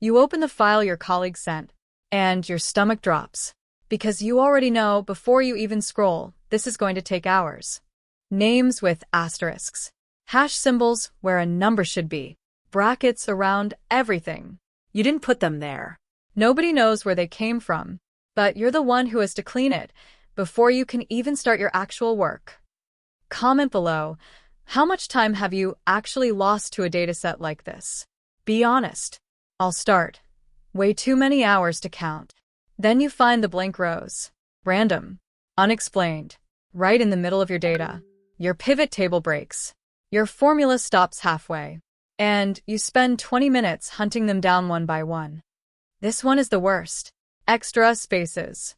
You open the file your colleague sent, and your stomach drops. Because you already know, before you even scroll, this is going to take hours. Names with asterisks. Hash symbols where a number should be. Brackets around everything. You didn't put them there. Nobody knows where they came from, but you're the one who has to clean it before you can even start your actual work. Comment below, how much time have you actually lost to a dataset like this? Be honest. I'll start. Way too many hours to count. Then you find the blank rows. Random. Unexplained. Right in the middle of your data. Your pivot table breaks. Your formula stops halfway. And you spend 20 minutes hunting them down one by one. This one is the worst. Extra spaces.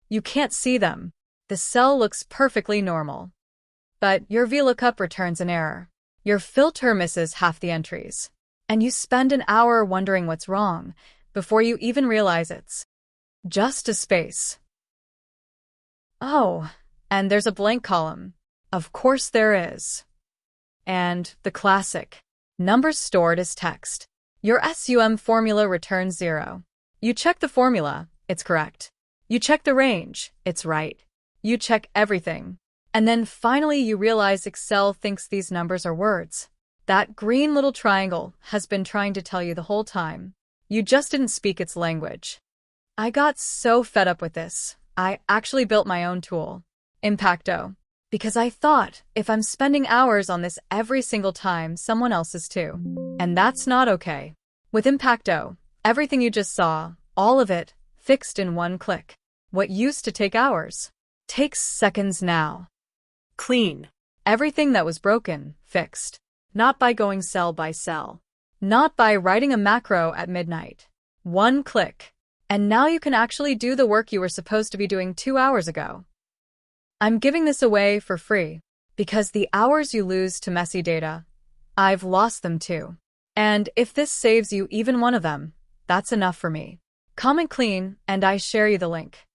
You can't see them. The cell looks perfectly normal. But your VLOOKUP returns an error. Your filter misses half the entries. And you spend an hour wondering what's wrong before you even realize it's just a space. Oh, and there's a blank column. Of course there is. And the classic. Numbers stored as text. Your SUM formula returns 0. You check the formula, it's correct. You check the range, it's right. You check everything. And then finally you realize Excel thinks these numbers are words. That green little triangle has been trying to tell you the whole time. You just didn't speak its language. I got so fed up with this, I actually built my own tool, Impacto, because I thought if I'm spending hours on this every single time, someone else is too. And that's not okay. With Impacto, everything you just saw, all of it, fixed in one click. What used to take hours takes seconds now. Clean. Everything that was broken, fixed. Not by going cell by cell. Not by writing a macro at midnight. One click. And now you can actually do the work you were supposed to be doing 2 hours ago. I'm giving this away for free, because the hours you lose to messy data, I've lost them too. And if this saves you even one of them, that's enough for me. Comment clean, and I share you the link.